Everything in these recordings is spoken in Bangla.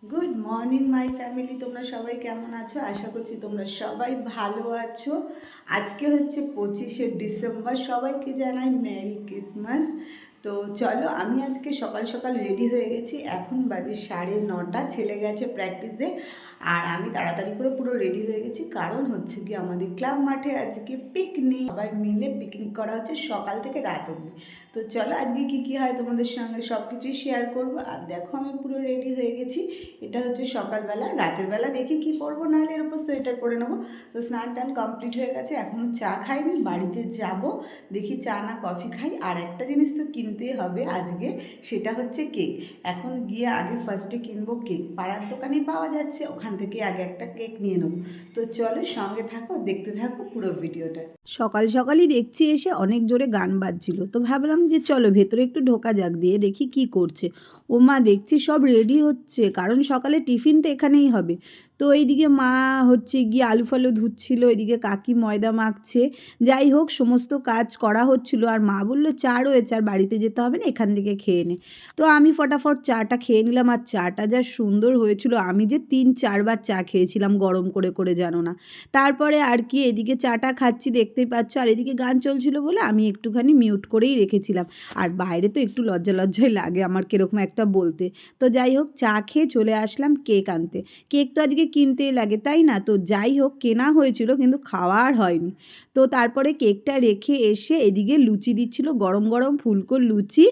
গুড মর্নিং মাই ফ্যামিলি, তোমরা সবাই কেমন আছো? আশা করছি তোমরা সবাই ভালো আছো। আজকে হচ্ছে 25শে ডিসেম্বর, সবাইকে জানাই মেরি ক্রিসমাস। তো চলো, আমি আজকে সকাল সকাল রেডি হয়ে গেছি। এখন বাজে 9:30, ছেলে গেছে প্র্যাকটিসে আর আমি তাড়াতাড়ি করে পুরো রেডি হয়ে গেছি। কারণ হচ্ছে কি, আমাদের ক্লাব মাঠে আজকে পিকনিক, সবাই মিলে পিকনিক করা হচ্ছে সকাল থেকে রাত অবধি। তো চলো, আজকে কি কি হয় তোমাদের সঙ্গে সব কিছুই শেয়ার করবো। আর দেখো, আমি পুরো রেডি হয়ে গেছি। এটা হচ্ছে সকালবেলা। রাতের বেলা দেখি কি করবো, নাহলে এর উপর সোয়েটার পরে নেবো। তো স্নান টান কমপ্লিট হয়ে গেছে, এখনও চা খাইনি। বাড়িতে যাব, দেখি চা না কফি খাই। আর একটা জিনিস তো কিনতেই হবে আজকে, সেটা হচ্ছে কেক। এখন গিয়ে আগে ফার্স্টে কিনবো কেক। পাড়ার দোকানেই পাওয়া যাচ্ছে, ওখান থেকে আগে একটা কেক নিয়ে নেবো। তো চলো, সঙ্গে থাকো, দেখতে থাকো পুরো ভিডিওটা। সকাল সকালই দেখছি এসে অনেক জোরে গান বাজছিল, তো ভাবলাম যে চলো ভেতরে একটু ঢোকা যাক, দিয়ে দেখি কি করছে। ও মা, দেখছি সব রেডি হচ্ছে, কারণ সকালে টিফিন তো এখানেই হবে। তো এইদিকে মা হচ্ছে গিয়ে আলু ফালু ধুচ্ছিল, এদিকে কাকি ময়দা মাখছে। যাই হোক, সমস্ত কাজ করা হচ্ছিল। আর মা বললো চা রয়েছে, আর বাড়িতে যেতে হবে না, এখান থেকে খেয়ে নে। তো আমি ফটাফট চাটা খেয়ে নিলাম। আর চাটা যা সুন্দর হয়েছিল, আমি যে 3-4 বার চা খেয়েছিলাম গরম করে করে, জানো না। তারপরে আর কি, এদিকে চাটা খাচ্ছি দেখতেই পাচ্ছ, আর এদিকে গান চলছিল বলে আমি একটুখানি মিউট করেই রেখেছিলাম। আর বাইরে তো একটু লজ্জা লজ্জাই লাগে আমার কীরকম একটা বলতে। তো যাই হোক, চা খেয়ে চলে আসলাম কেক আনতে। কেক তো আজকে কিনতেই লাগে, তাই না? তো যাই হোক, কেনা হয়েছিল কিন্তু খাওয়া আর হয়নি। তো তারপরে কেকটা রেখে এসে এদিকে লুচি দিচ্ছিল, গরম গরম ফুলকো লুচি,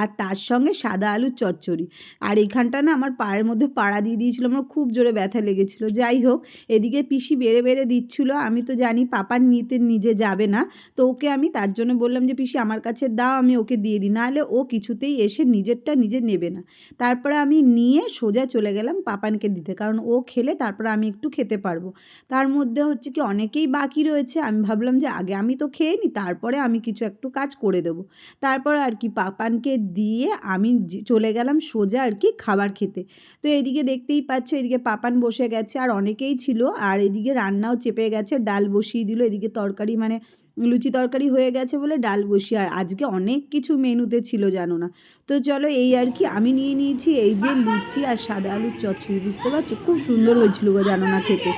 আর তার সঙ্গে সাদা আলুর চচ্চড়ি। আর এইখানটা না আমার পায়ের মধ্যে পাড়া দিয়ে দিয়েছিল, আমার খুব জোরে ব্যথা লেগেছিল। যাই হোক, এদিকে পিসি বেড়ে বেড়ে দিচ্ছিল। আমি তো জানি পাপার নিতে নিজে যাবে না, তো ওকে আমি তার জন্য বললাম যে পিসি আমার কাছে দাও, আমি ওকে দিয়ে দিই, নাহলে ও কিছুতেই এসে নিজেরটা নিজে নেবে না। তারপরে আমি নিয়ে সোজা চলে গেলাম পাপানকে দিতে, কারণ ও খেলে তারপরে আমি একটু খেতে পারবো। তার মধ্যে হচ্ছে কি, অনেকেই বাকি রয়েছে, আমি ভাবলাম যে আগে আমি তো খেয়ে নিই, তারপরে আমি কিছু একটু কাজ করে দেবো। তারপর আর কি পাপানকে দিয়ে আমি চলে গেলাম সোজা আর কি খাবার খেতে। তো এদিকে দেখতেই পাচ্ছ, এদিকে পাপান বসে গেছে, আর অনেকেই ছিল। আর এদিকে রান্নাও চেপে গেছে, ডাল বসিয়ে দিল। এদিকে তরকারি মানে লুচি তরকারি হয়ে গেছে বলে ডাল বসিয়ে। আর আজকে অনেক কিছু মেনুতে ছিল, জানো না। তো চলো, এই আর কি আমি নিয়ে নিয়েছি এই যে লুচি আর সাদা আলুর চচ্চড়ি, বুঝতে পারছো খুব সুন্দর হয়েছিল গো, জানো না খেতে।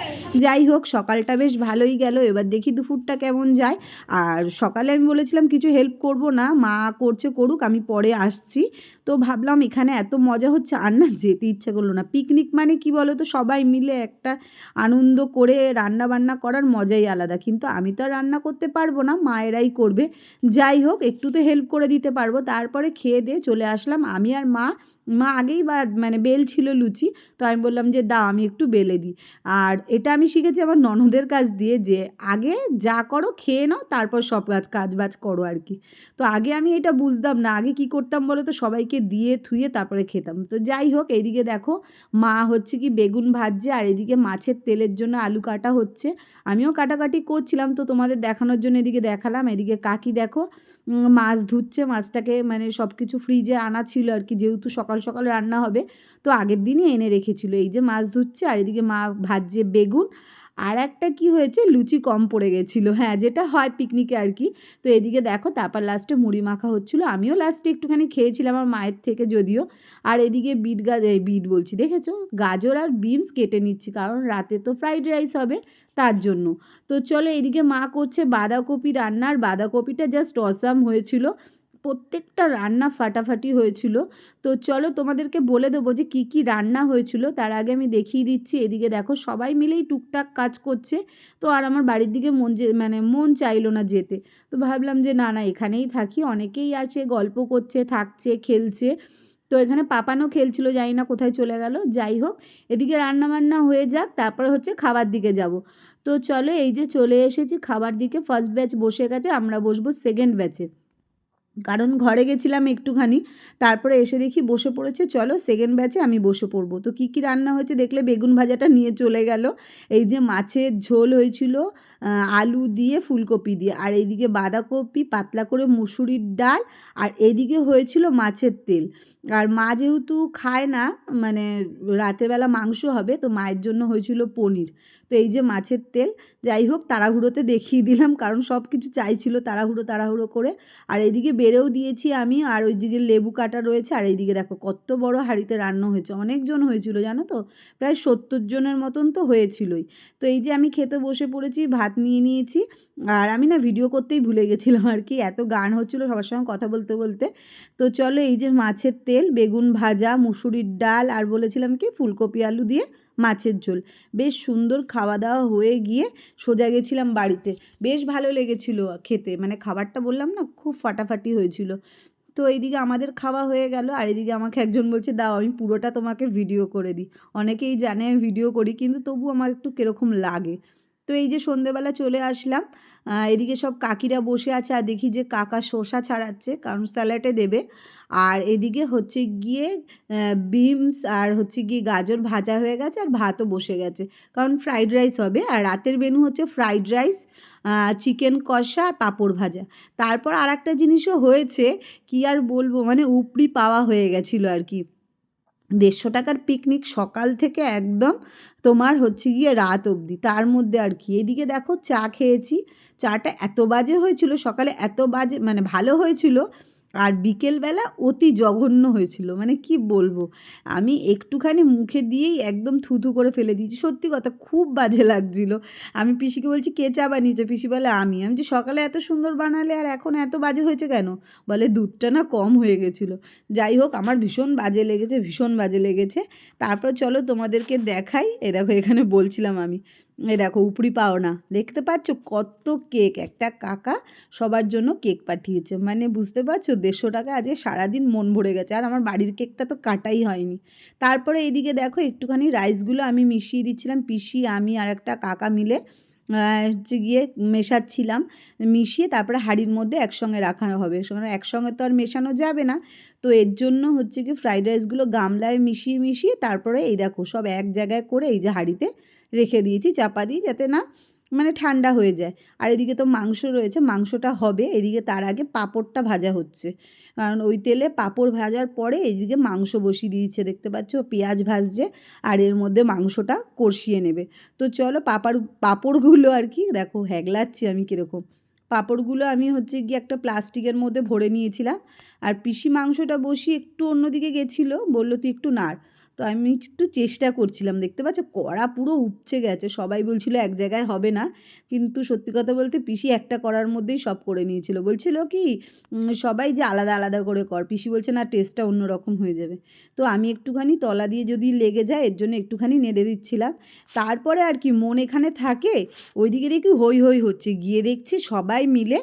যাই হোক, সকালটা বেশ ভালোই গেল। এবার দেখি দুপুরটা কেমন যায়। আর সকালে আমি বলেছিলাম কিছু হেল্প করব না, মা করছে করুক, আমি পরে আসছি। তো ভাবলাম এখানে এত মজা হচ্ছে, আর না যেতে ইচ্ছা করলো না। পিকনিক মানে কি বলো তো, সবাই মিলে একটা আনন্দ করে রান্না বান্না করার মজাই আলাদা। কিন্তু আমি তো আর রান্না করতে পারবো না, মায়েরাই করবে। যাই হোক, একটু তো হেল্প করে দিতে পারবো। তারপরে খেয়ে দিয়ে চলে আসলাম আমি আর মা। মা আগেই মানে বেলছিল লুচি, তো আমি বললাম যে দাও আমি একটু বেলে দিই। আর এটা আমি শিখেছি আমার ননদের কাছ দিয়ে, যে আগে যা করো খেয়ে নাও, তারপর সব কাজ বাজ করো আর কি। তো আগে আমি এটা বুঝতাম না, আগে কি করতাম বলো তো, সবাইকে দিয়ে থুয়ে তারপরে খেতাম। তো যাই হোক, এইদিকে দেখো মা হচ্ছে কি বেগুন ভাজছে, আর এদিকে মাছের তেলের জন্য আলু কাটা হচ্ছে। আমিও কাটাকাটি করছিলাম, তো তোমাদের দেখানোর জন্য এদিকে দেখালাম। এদিকে কাকি দেখো মাছ ধুচ্ছে, মাছটাকে মানে সব কিছু ফ্রিজে আনা ছিল আর কি, যেহেতু সকাল সকাল রান্না হবে, তো আগের দিনই এনে রেখেছিল। এই যে মাছ ধুচ্ছে, আর এদিকে মা ভাজছে বেগুন। আর একটা কি হয়েছে, লুচি কম পড়ে গেছিলো, হ্যাঁ, যেটা হয় পিকনিকে আর কি। তো এদিকে দেখো, তারপর লাস্টে মুড়ি মাখা হচ্ছিলো, আমিও লাস্টে একটুখানি খেয়েছিলাম আমার মায়ের থেকে যদিও। আর এদিকে বিট বলছি, দেখেছো, গাজর আর বিনস কেটে নিচ্ছি, কারণ রাতে তো ফ্রাইড রাইস হবে, তার জন্য। তো চলো, এদিকে মা করছে বাঁধাকপি রান্নার। বাঁধাকপিটা জাস্ট অসাম হয়েছিল, প্রত্যেকটা রান্না ফাটাফাটি হয়েছিল। তো চলো তোমাদেরকে বলে দেবো যে কী কী রান্না হয়েছিল, তার আগে আমি দেখিয়ে দিচ্ছি। এদিকে দেখো সবাই মিলেই টুকটাক কাজ করছে। তো আর আমার বাড়ির দিকে মন চাইলো না যেতে। তো ভাবলাম যে না না, এখানেই থাকি, অনেকেই আছে, গল্প করছে, থাকছে, খেলছে। তো এখানে পাপানও খেলছিল, জানি না কোথায় চলে গেল। যাই হোক, এদিকে রান্না বান্না হয়ে যাক, তারপরে হচ্ছে খাবার দিকে যাব। তো চলো, এই যে চলে এসেছি খাবার দিকে। ফার্স্ট ব্যাচ বসে গেছে, আমরা বসবো সেকেন্ড ব্যাচে, কারণ ঘরে গেছিলাম একটুখানি, তারপরে এসে দেখি বসে পড়েছে। চলো সেকেন্ড ব্যাচে আমি বসে পড়বো। তো কী কী রান্না হয়েছে দেখলে, বেগুন ভাজাটা নিয়ে চলে গেল। এই যে মাছের ঝোল হয়েছিল আলু দিয়ে ফুলকপি দিয়ে, আর এইদিকে বাঁধাকপি, পাতলা করে মুসুরির ডাল, আর এদিকে হয়েছিল মাছের তেল। আর মা যেহেতু খায় না, মানে রাতের বেলা মাংস হবে, তো মায়ের জন্য হয়েছিল পনির। তো এই যে মাছের তেল, যাই হোক তাড়াহুড়োতে দেখিয়ে দিলাম, কারণ সব কিছু চাইছিল তাড়াহুড়ো করে। আর এইদিকে বেড়েও দিয়েছি আমি, আর ওইদিকে লেবু কাটা রয়েছে। আর এইদিকে দেখো কত বড় হাঁড়িতে রান্না হয়েছে, অনেকজন হয়েছিল জানো তো, প্রায় 70 জনের মতন তো হয়েছিলই। তো এই যে আমি খেতে বসে পড়েছি, ভাত নিয়ে নিয়েছি। আর আমি না ভিডিও করতেই ভুলে গেছিলাম আর কি, এত গান হচ্ছিলো সবার সঙ্গে কথা বলতে বলতে। তো চলো, এই যে মাছের তেল, বেগুন ভাজা, মুসুরির ডাল, আর বলেছিলাম কি ফুলকপি আলু দিয়ে মাছের ঝোল, বেশ সুন্দর খাওয়া দাওয়া হয়ে গিয়ে সোজা গেছিলাম বাড়িতে। বেশ ভালো লেগেছিল খেতে, মানে খাবারটা বললাম না খুব ফাটাফাটি হয়েছিল। তো এইদিকে আমাদের খাওয়া হয়ে গেল, আর এদিকে আমাকে একজন বলছে দাও আমি পুরোটা তোমাকে ভিডিও করে দিই। অনেকেই জানে আমি ভিডিও করি, কিন্তু তবু আমার একটু কীরকম লাগে। তো এই যে সন্ধেবেলা চলে আসলাম, এদিকে সব কাকিরা বসে আছে, আর দেখি যে কাকা শসা ছাড়াচ্ছে, কারণ স্যালাডে দেবে। আর এদিকে হচ্ছে গিয়ে বিনস আর হচ্ছে গিয়ে গাজর ভাজা হয়ে গেছে, আর ভাতও বসে গেছে, কারণ ফ্রাইড রাইস হবে। আর রাতের মেনু হচ্ছে ফ্রাইড রাইস, চিকেন কষা আর পাঁপড় ভাজা। তারপর আর একটা জিনিসও হয়েছে, কি আর বলবো, মানে উপরি পাওয়া হয়ে গেছিলো আর কি। 150 টাকার পিকনিক সকাল থেকে একদম তোমার হচ্ছে গিয়ে রাত অবধি, তার মধ্যে আর কি। এদিকে দেখো চা খেয়েছি, চাটা এত বাজে হয়েছিল, সকালে এত বাজে মানে ভালো হয়েছিল, আর বিকেলবেলা অতি জঘন্য হয়েছিল, মানে কি বলবো। আমি একটুখানি মুখে দিয়েই একদম থুথু করে ফেলে দিয়েছি, সত্যি কথা খুব বাজে লাগছিল। আমি পিসিকে বলছি কে চা বানিয়েছে, পিসি বলে আমি যে সকালে এত সুন্দর বানালে আর এখন এত বাজে হয়েছে কেন, বলে দুধটা না কম হয়ে গেছিলো। যাই হোক আমার ভীষণ বাজে লেগেছে, ভীষণ বাজে লেগেছে। তারপর চলো তোমাদেরকে দেখাই, এ দেখো এখানে বলছিলাম আমি, এ দেখো উপরি পাওনা দেখতে পাচ্ছ কত কেক, একটা কাকা সবার জন্য কেক পাঠিয়েছে, মানে বুঝতে পারছো 150 টাকা আজকে সারাদিন মন ভরে গেছে। আর আমার বাড়ির কেকটা তো কাটাই হয়নি। তারপরে এইদিকে দেখো একটুখানি রাইসগুলো আমি মিশিয়ে দিচ্ছিলাম, পিসি আমি আর একটা কাকা মিলে হচ্ছে গিয়ে মেশাচ্ছিলাম, মিশিয়ে তারপরে হাঁড়ির মধ্যে একসঙ্গে রাখানো হবে, একসঙ্গে তো আর মেশানো যাবে না। তো এর জন্য হচ্ছে কি ফ্রাইড রাইসগুলো গামলায় মিশিয়ে তারপরে এই দেখো সব এক জায়গায় করে এই যে হাঁড়িতে রেখে দিয়েছি চাপা দিয়ে, যাতে না মানে ঠান্ডা হয়ে যায়। আর এদিকে তো মাংস রয়েছে, মাংসটা হবে এদিকে, তার আগে পাঁপড়টা ভাজা হচ্ছে, কারণ ওই তেলে পাঁপড় ভাজার পরে এইদিকে মাংস বসিয়ে দিয়েছে, দেখতে পাচ্ছ পেঁয়াজ ভাজছে, আর এর মধ্যে মাংসটা কষিয়ে নেবে। তো চলো পাঁপড়গুলো আর কি দেখো হ্যাগলাচ্ছি আমি কীরকম, পাঁপড়গুলো আমি হচ্ছে গিয়ে একটা প্লাস্টিকের মধ্যে ভরে নিয়েছিলাম। আর পিসি মাংসটা বসিয়ে একটু অন্যদিকে গেছিলো, বললো তুই একটু নাড়। তো আমি একটু চেষ্টা করছিলাম, দেখতে পাচ্ছ কড়া পুরো উপচে গেছে, সবাই বলছিল এক জায়গায় হবে না, কিন্তু সত্যি কথা বলতে পিসি একটা কড়ার মধ্যেই সব করে নিয়েছিল। বলছিল কি সবাই যে আলাদা আলাদা করে কর, পিসি বলছে না টেস্টটা অন্যরকম হয়ে যাবে। তো আমি একটুখানি তলা দিয়ে যদি লেগে যায় এর জন্য একটুখানি নেড়ে দিচ্ছিলাম। তারপরে আর কি মন এখানে থাকে, ওইদিকে দেখি হই হই হচ্ছে, গিয়ে দেখছি সবাই মিলে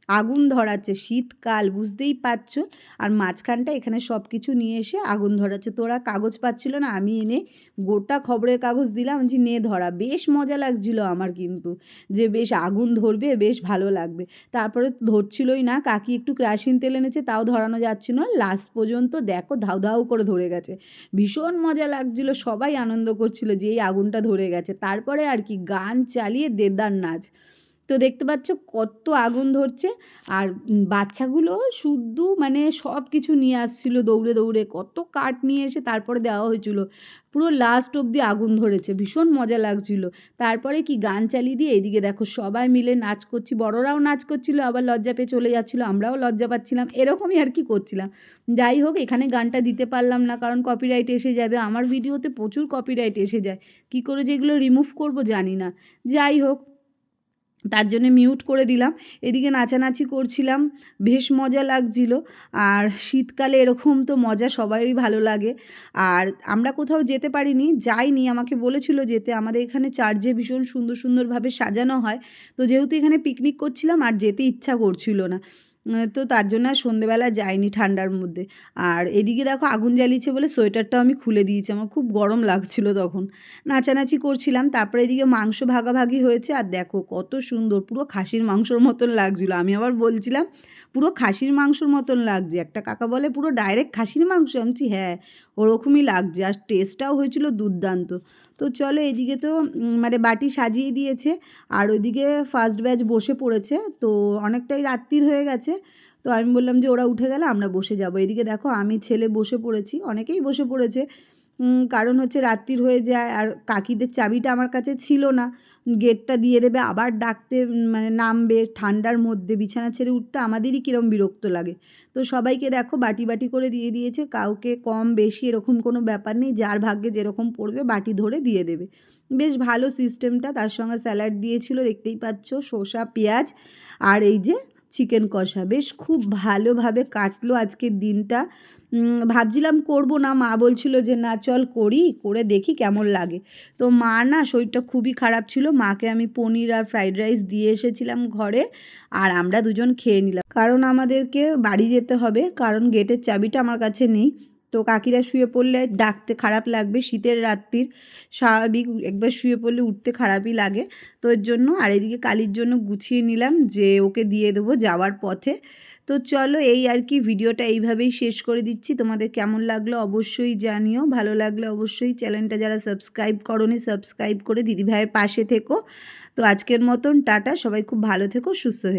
আগুন ধরাচ্ছে, শীতকাল বুঝতেই পারছো। আর মাঝখানটা এখানে সব কিছু নিয়ে এসে আগুন ধরাচ্ছে, তোরা কাগজ পাচ্ছিল না, আমি এনে গোটা খবরের কাগজ দিলাম যে নে ধরা, বেশ মজা লাগছিল আমার কিন্তু, যে বেশ আগুন ধরবে বেশ ভালো লাগবে। তারপরে ধরছিলই না, কাকি একটু কেরোসিন তেল এনেছে তাও ধরানো যাচ্ছিল না, লাস্ট পর্যন্ত দেখো ধাউ ধাউ করে ধরে গেছে, ভীষণ মজা লাগছিল, সবাই আনন্দ করছিল যে এই আগুনটা ধরে গেছে। তারপরে আর কি গান চালিয়ে দেদার নাচ, তো দেখতে পাচ্ছ কত আগুন ধরছে। আর বাচ্চাগুলো শুধু মানে সব কিছু নিয়ে আসছিলো দৌড়ে দৌড়ে, কত কাঠ নিয়ে এসে তারপরে দেওয়া হয়েছিল, পুরো লাস্ট অবধি আগুন ধরেছে, ভীষণ মজা লাগছিল। তারপরে কি গান চালিয়ে দিয়ে এদিকে দেখো সবাই মিলে নাচ করছি, বড়রাও নাচ করছিল, আবার লজ্জা পেয়ে চলে যাচ্ছিলো, আমরাও লজ্জা পাচ্ছিলাম, এরকমই আর কি করছিলাম। যাই হোক এখানে গানটা দিতে পারলাম না, কারণ কপিরাইট এসে যাবে, আমার ভিডিওতে প্রচুর কপিরাইট এসে যায়, কি করে যে এগুলো রিমুভ করবো জানি না। যাই হোক তার জন্যে মিউট করে দিলাম। এদিকে নাচানাচি করছিলাম, বেশ মজা লাগছিল। আর শীতকালে এরকম তো মজা সবারই ভালো লাগে। আর আমরা কোথাও যেতে পারিনি, যাইনি, আমাকে বলেছিল যেতে, আমাদের এখানে চার্চে ভীষণ সুন্দর সুন্দরভাবে সাজানো হয়। তো যেহেতু এখানে পিকনিক করছিলাম আর যেতে ইচ্ছা করছিল না, তো তার জন্য আর সন্ধেবেলা যাইনি ঠান্ডার মধ্যে। আর এদিকে দেখো আগুন জ্বালিয়েছে বলে সোয়েটারটাও আমি খুলে দিয়েছি, আমার খুব গরম লাগছিল তখন, নাচানাচি করছিলাম। তারপরে এদিকে মাংস ভাগাভাগি হয়েছে, আর দেখো কত সুন্দর পুরো খাসির মাংসর মতন লাগছিলো, আমি আবার বলছিলাম পুরো খাসির মাংসর মতন লাগছে, একটা কাকা বলে পুরো ডাইরেক্ট খাসির মাংস, আমি বলছি হ্যাঁ ওরকমই লাগছে, আর টেস্টটাও হয়েছিল দুর্দান্ত। তো চলো এদিকে তো মানে বাটি সাজিয়ে দিয়েছে, আর ওইদিকে ফার্স্ট ব্যাচ বসে পড়েছে, তো অনেকটাই রাত্রির হয়ে গেছে। তো তো আমি বললাম যে ওরা উঠে গেলে আমরা বসে যাব। এদিকে দেখো আমি ছেলে বসে পড়েছি, অনেকেই বসে পড়েছে, কারণ হচ্ছে রাত্রির হয়ে যায় আর কাকিদের চাবিটা আমার কাছে ছিল না, গেটটা দিয়ে দেবে আবার ডাকতে মানে নামবে ঠান্ডার মধ্যে, বিছানা ছেড়ে উঠতে আমাদেরই কীরকম বিরক্ত লাগে। তো সবাইকে দেখো বাটি বাটি করে দিয়ে দিয়েছে, কাউকে কম বেশি এরকম কোনো ব্যাপার নেই, যার ভাগ্যে যেরকম পড়বে বাটি ধরে দিয়ে দেবে। বেশ ভালো সিস্টেমটা। তার সঙ্গে স্যালাড দিয়েছিল দেখতেই পাচ্ছ, শসা পেঁয়াজ আর এই যে চিকেন কষা। বেশ খুব ভালোভাবে কাটলো আজকের দিনটা। ভাবছিলাম করব না, মা বলছিল যে না চল করি, করে দেখি কেমন লাগে। তো মা না শরীরটা খুবই খারাপ ছিল, মাকে আমি পনির আর ফ্রাইড রাইস দিয়ে এসেছিলাম ঘরে, আর আমরা দুজন খেয়ে নিলাম, কারণ আমাদেরকে বাড়ি যেতে হবে, কারণ গেটের চাবিটা আমার কাছে নেই। তো কাকিরা শুয়ে পড়লে ডাকতে খারাপ লাগবে, শীতের রাত্রির স্বাভাবিক, একবার শুয়ে পড়লে উঠতে খারাপই লাগে। তো এর জন্য আর এদিকে কালির জন্য গুছিয়ে নিলাম যে ওকে দিয়ে দেবো যাওয়ার পথে। তো চলো এই আর কি, ভিডিওটা এইভাবেই শেষ করে দিচ্ছি। তোমাদের কেমন লাগলো অবশ্যই জানিও, ভালো লাগলে অবশ্যই চ্যানেলটা যারা সাবস্ক্রাইব করোনি সাবস্ক্রাইব করে দিদিভাইয়ের পাশে থেকো। তো আজকের মতন টাটা, সবাই খুব ভালো থেকো, সুস্থ থেকো।